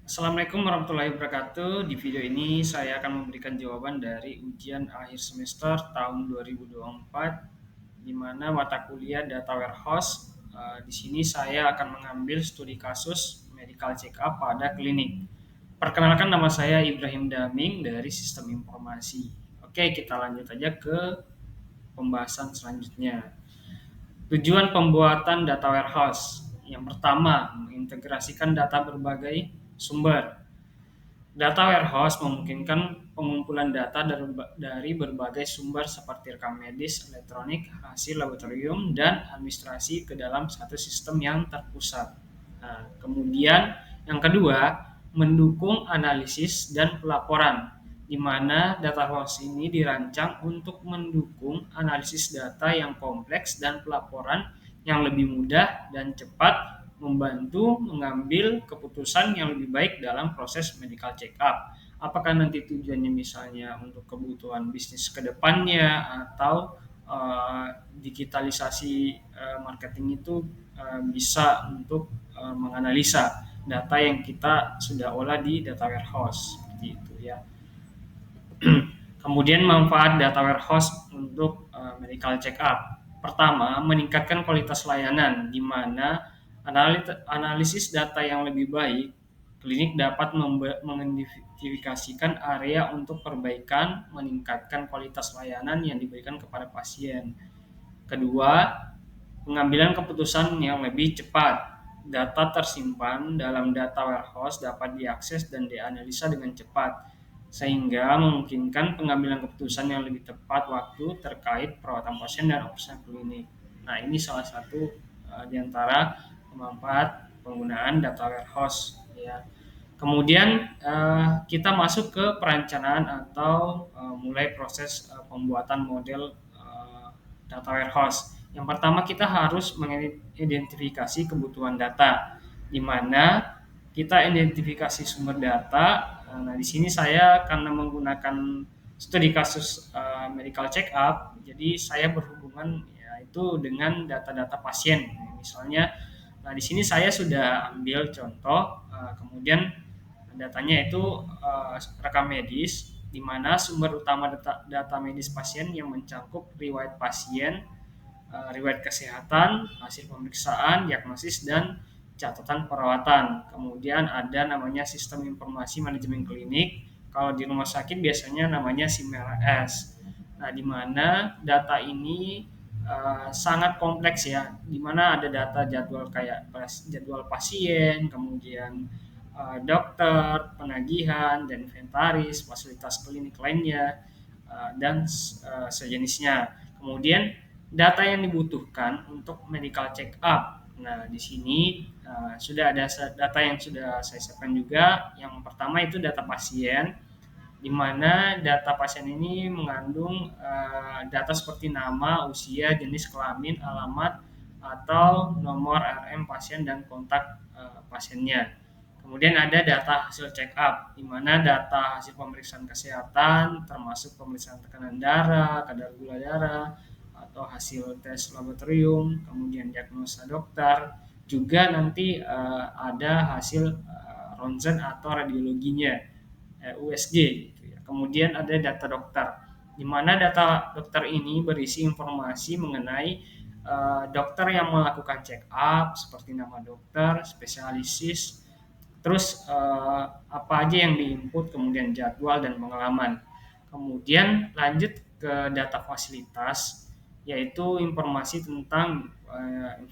Assalamualaikum warahmatullahi wabarakatuh. Di video ini saya akan memberikan jawaban dari ujian akhir semester tahun 2024 di mana mata kuliah Data Warehouse. Di sini saya akan mengambil studi kasus medical check up pada klinik. Perkenalkan, nama saya Ibrahim Daming dari Sistem Informasi. Oke, kita lanjut aja ke pembahasan selanjutnya. Tujuan pembuatan data warehouse. Yang pertama, mengintegrasikan data berbagai sumber. Data warehouse memungkinkan pengumpulan data dari berbagai sumber seperti rekam medis, elektronik, hasil laboratorium, dan administrasi ke dalam satu sistem yang terpusat. Nah, kemudian yang kedua, mendukung analisis dan pelaporan, di mana data warehouse ini dirancang untuk mendukung analisis data yang kompleks dan pelaporan yang lebih mudah dan cepat, membantu mengambil keputusan yang lebih baik dalam proses medical check up. Apakah nanti tujuannya misalnya untuk kebutuhan bisnis ke depannya atau digitalisasi marketing itu bisa untuk menganalisa data yang kita sudah olah di data warehouse seperti itu ya. Kemudian manfaat data warehouse untuk medical check up. Pertama, meningkatkan kualitas layanan, di mana analisis data yang lebih baik, klinik dapat mengidentifikasikan area untuk perbaikan, meningkatkan kualitas layanan yang diberikan kepada pasien. Kedua, pengambilan keputusan yang lebih cepat. Data tersimpan dalam data warehouse dapat diakses dan dianalisa dengan cepat, sehingga memungkinkan pengambilan keputusan yang lebih tepat waktu terkait perawatan pasien dan operasi klinik. Nah, ini salah satu di antara manfaat penggunaan data warehouse ya. Kemudian kita masuk ke perencanaan atau mulai proses pembuatan model data warehouse. Yang pertama, kita harus mengidentifikasi kebutuhan data, di mana kita identifikasi sumber data. Nah, di sini saya karena menggunakan studi kasus medical check up, jadi saya berhubungan yaitu dengan data-data pasien. Misalnya, nah di sini saya sudah ambil contoh, kemudian datanya itu rekam medis, di mana sumber utama data medis pasien yang mencakup riwayat pasien, riwayat kesehatan, hasil pemeriksaan, diagnosis, dan catatan perawatan. Kemudian ada namanya sistem informasi manajemen klinik. Kalau di rumah sakit biasanya namanya SIMRS. Nah, di mana data ini sangat kompleks ya, di mana ada data jadwal kayak jadwal pasien, kemudian dokter, penagihan, dan inventaris, fasilitas klinik lainnya, dan sejenisnya. Kemudian data yang dibutuhkan untuk medical check up. Nah, di sini sudah ada data yang sudah saya siapkan juga. Yang pertama itu data pasien, di mana data pasien ini mengandung data seperti nama, usia, jenis kelamin, alamat, atau nomor RM pasien dan kontak pasiennya. Kemudian ada data hasil check up, di mana data hasil pemeriksaan kesehatan, termasuk pemeriksaan tekanan darah, kadar gula darah, atau hasil tes laboratorium, kemudian diagnosa dokter, juga nanti ada hasil ronsen atau radiologinya, USG gitu ya. Kemudian ada data dokter, di mana data dokter ini berisi informasi mengenai dokter yang melakukan check up seperti nama dokter, spesialis, terus apa aja yang diinput, kemudian jadwal dan pengalaman. Kemudian lanjut ke data fasilitas, yaitu informasi tentang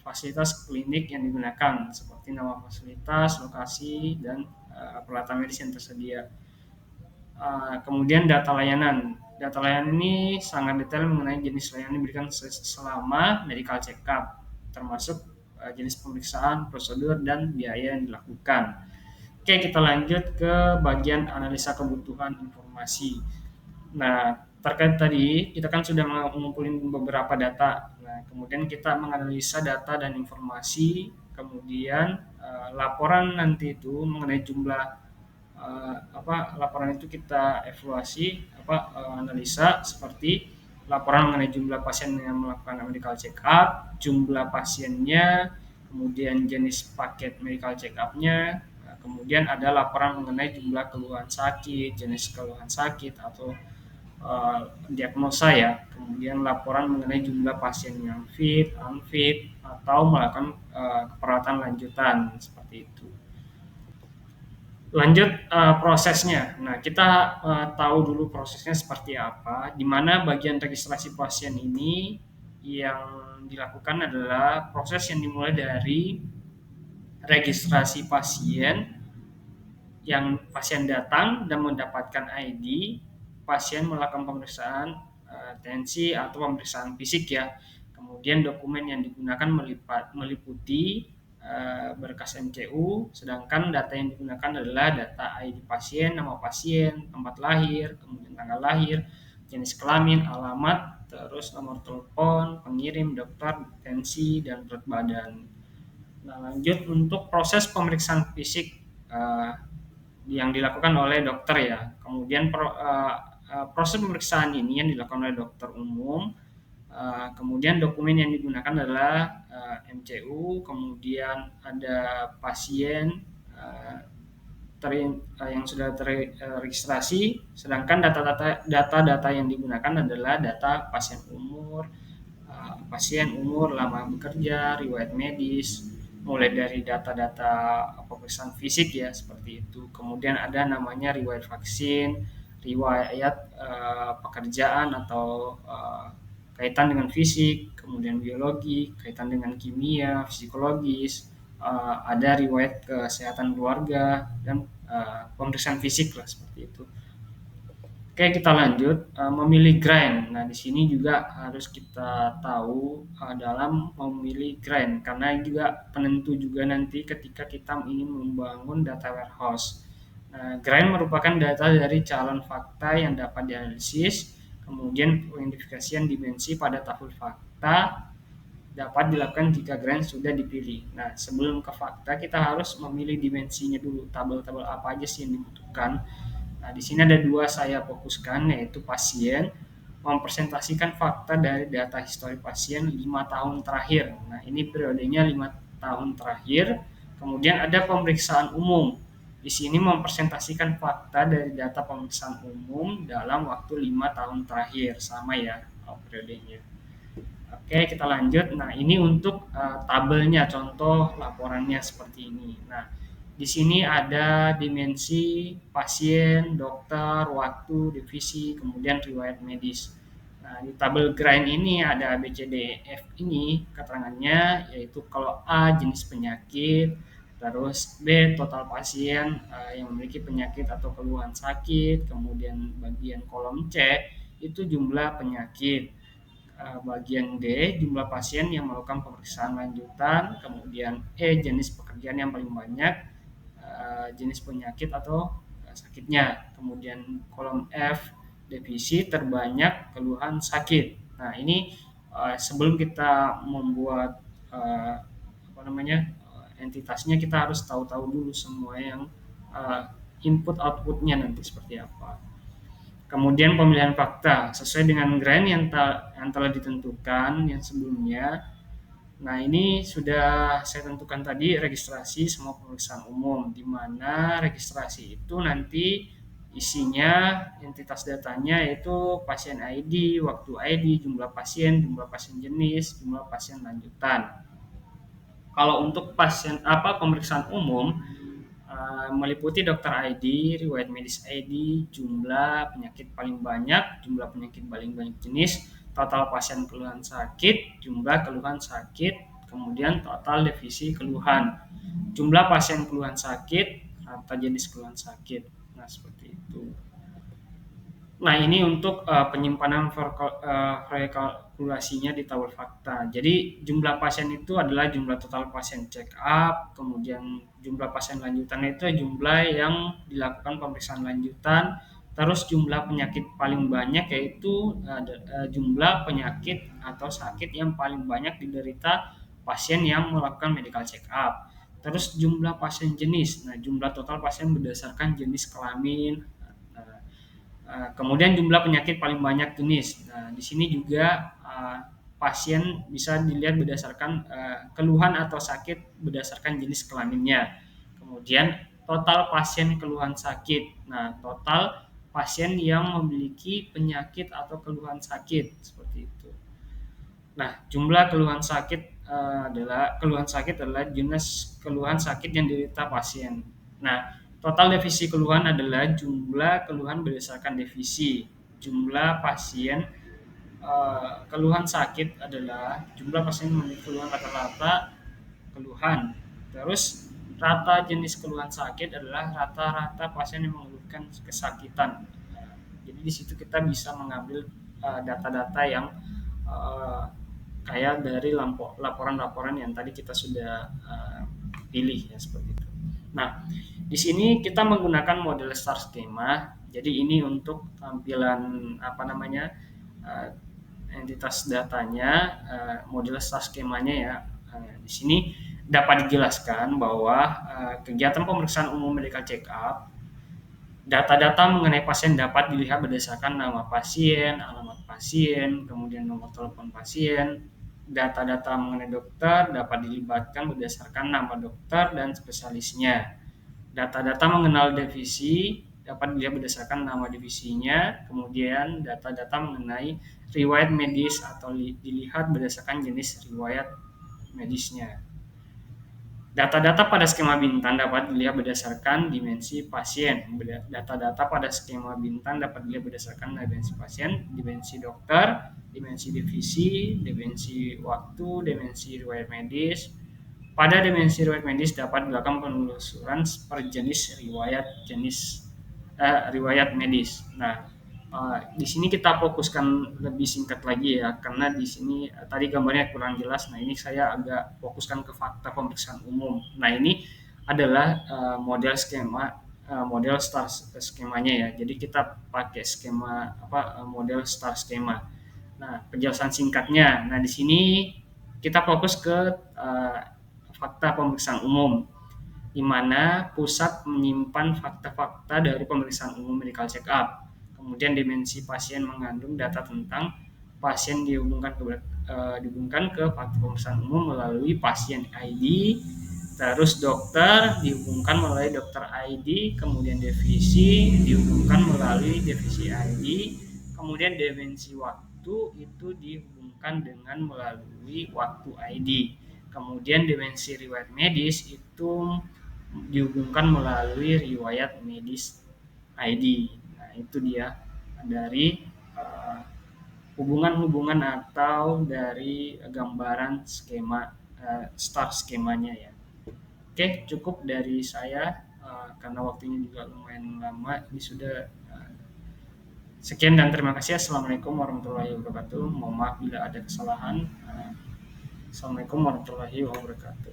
fasilitas klinik yang digunakan seperti nama fasilitas, lokasi, dan peralatan medis yang tersedia. Kemudian data layanan. Data layanan ini sangat detail mengenai jenis layanan yang diberikan selama medical check up, termasuk jenis pemeriksaan, prosedur, dan biaya yang dilakukan. Oke, kita lanjut ke bagian analisa kebutuhan informasi. Nah, terkait tadi, kita kan sudah mengumpulkan beberapa data. Nah, kemudian kita menganalisa data dan informasi, kemudian laporan nanti itu mengenai jumlah laporan itu kita evaluasi, analisa seperti laporan mengenai jumlah pasien yang melakukan medical check up, jumlah pasiennya, kemudian jenis paket medical check up-nya, kemudian ada laporan mengenai jumlah keluhan sakit, jenis keluhan sakit atau diagnosa ya. Kemudian laporan mengenai jumlah pasien yang fit, unfit, atau melakukan perawatan lanjutan seperti itu. Lanjut prosesnya. Nah, kita tahu dulu prosesnya seperti apa, di mana bagian registrasi pasien ini yang dilakukan adalah proses yang dimulai dari registrasi pasien, yang pasien datang dan mendapatkan ID, pasien melakukan pemeriksaan tensi atau pemeriksaan fisik ya. Kemudian dokumen yang digunakan meliputi berkas MCU, sedangkan data yang digunakan adalah data ID pasien, nama pasien, tempat lahir, kemudian tanggal lahir, jenis kelamin, alamat, terus nomor telepon, pengirim, dokter, tensi, dan berat badan. Nah, lanjut untuk proses pemeriksaan fisik yang dilakukan oleh dokter ya. Kemudian proses pemeriksaan ini yang dilakukan oleh dokter umum. Kemudian dokumen yang digunakan adalah MCU, kemudian ada pasien yang sudah terregistrasi, sedangkan data-data yang digunakan adalah data pasien umur, lama bekerja, riwayat medis, mulai dari data-data pemeriksaan fisik ya seperti itu. Kemudian ada namanya riwayat vaksin, riwayat pekerjaan atau kaitan dengan fisik, kemudian biologi, kaitan dengan kimia, psikologis, ada riwayat kesehatan keluarga dan pemeriksaan fisik lah seperti itu. Oke, kita lanjut memilih grind. Nah, di sini juga harus kita tahu dalam memilih grind karena juga penentu juga nanti ketika kita ingin membangun data warehouse. Nah, grind merupakan data dari calon fakta yang dapat dianalisis, kemudian pengidentifikasian dimensi pada tabel fakta dapat dilakukan jika grind sudah dipilih. Nah, sebelum ke fakta kita harus memilih dimensinya dulu, tabel-tabel apa aja sih yang dibutuhkan. Nah, di sini ada dua saya fokuskan, yaitu pasien, mempresentasikan fakta dari data histori pasien 5 tahun terakhir. Nah, ini periodenya 5 tahun terakhir. Kemudian ada pemeriksaan umum. Di sini mempresentasikan fakta dari data pemeriksaan umum dalam waktu 5 tahun terakhir, sama ya periodenya. Oke, kita lanjut. Nah, ini untuk tabelnya, contoh laporannya seperti ini. Nah, di sini ada dimensi pasien, dokter, waktu, divisi, kemudian riwayat medis. Nah, di tabel grind ini ada A, B, C, D, E, F ini keterangannya, yaitu kalau A jenis penyakit, terus B total pasien yang memiliki penyakit atau keluhan sakit, kemudian bagian kolom C itu jumlah penyakit. Bagian D jumlah pasien yang melakukan pemeriksaan lanjutan, kemudian E jenis pekerjaan yang paling banyak, jenis penyakit atau sakitnya, kemudian kolom F defisit terbanyak keluhan sakit. Nah, ini sebelum kita membuat entitasnya, kita harus tahu-tahu dulu semua yang input outputnya nanti seperti apa. Kemudian pemilihan fakta sesuai dengan grind yang telah ditentukan yang sebelumnya. Nah, ini sudah saya tentukan tadi registrasi semua pemeriksaan umum, di mana registrasi itu nanti isinya entitas datanya yaitu pasien ID, waktu ID, jumlah pasien jenis, jumlah pasien lanjutan. Kalau untuk pemeriksaan umum meliputi dokter ID, riwayat medis ID, jumlah penyakit paling banyak, jumlah penyakit paling banyak jenis, total pasien keluhan sakit, jumlah keluhan sakit, kemudian total divisi keluhan, jumlah pasien keluhan sakit atau jenis keluhan sakit. Nah, seperti itu. Nah, ini untuk penyimpanan rekalkulasinya di tabel fakta. Jadi jumlah pasien itu adalah jumlah total pasien check up, kemudian jumlah pasien lanjutan itu jumlah yang dilakukan pemeriksaan lanjutan, terus jumlah penyakit paling banyak yaitu jumlah penyakit atau sakit yang paling banyak diderita pasien yang melakukan medical check up. Terus jumlah pasien jenis, nah jumlah total pasien berdasarkan jenis kelamin. Kemudian jumlah penyakit paling banyak jenis. Nah, di sini juga pasien bisa dilihat berdasarkan keluhan atau sakit berdasarkan jenis kelaminnya. Kemudian total pasien keluhan sakit. Nah, total pasien yang memiliki penyakit atau keluhan sakit seperti itu. Nah, jumlah keluhan sakit adalah jenis keluhan sakit yang diderita pasien. Nah, total divisi keluhan adalah jumlah keluhan berdasarkan divisi. Jumlah pasien keluhan sakit adalah jumlah pasien memiliki keluhan rata-rata keluhan. Terus rata jenis keluhan sakit adalah rata-rata pasien yang mengeluhkan kesakitan. Jadi di situ kita bisa mengambil data-data yang uh, kayak dari laporan-laporan yang tadi kita sudah pilih ya seperti itu. Nah, di sini kita menggunakan model star schema. Jadi ini untuk tampilan uh, entitas datanya, model star skemanya ya. Di sini dapat dijelaskan bahwa kegiatan pemeriksaan umum medical check up, data-data mengenai pasien dapat dilihat berdasarkan nama pasien, alamat pasien, kemudian nomor telepon pasien. Data-data mengenai dokter dapat dilibatkan berdasarkan nama dokter dan spesialisnya. Data-data mengenal divisi dapat dilihat berdasarkan nama divisinya. Kemudian data-data mengenai riwayat medis atau dilihat berdasarkan jenis riwayat medisnya. Data-data pada skema bintang dapat dilihat berdasarkan dimensi pasien. Data-data pada skema bintang dapat dilihat berdasarkan dimensi pasien, dimensi dokter, dimensi divisi, dimensi waktu, dimensi riwayat medis. Pada dimensi riwayat medis dapat dilakukan penelusuran per jenis riwayat medis. Nah, di sini kita fokuskan lebih singkat lagi ya, karena di sini tadi gambarnya kurang jelas. Nah, ini saya agak fokuskan ke fakta pemeriksaan umum. Nah, ini adalah model star skemanya ya. Jadi kita pakai model star skema. Nah, penjelasan singkatnya. Nah, di sini kita fokus ke fakta pemeriksaan umum, di mana pusat menyimpan fakta-fakta dari pemeriksaan umum medical check up. Kemudian dimensi pasien mengandung data tentang pasien dihubungkan ke fakta pemeriksaan umum melalui pasien ID, terus dokter dihubungkan melalui dokter ID, kemudian divisi dihubungkan melalui divisi ID, kemudian dimensi waktu itu dihubungkan dengan melalui waktu ID. Kemudian dimensi riwayat medis itu dihubungkan melalui riwayat medis ID. Nah, itu dia dari hubungan-hubungan atau dari gambaran skema star skemanya ya. Oke, cukup dari saya karena waktunya juga lumayan lama. Ini sudah sekian dan terima kasih. Assalamualaikum warahmatullahi wabarakatuh. Mohon maaf bila ada kesalahan. Assalamualaikum warahmatullahi wabarakatuh.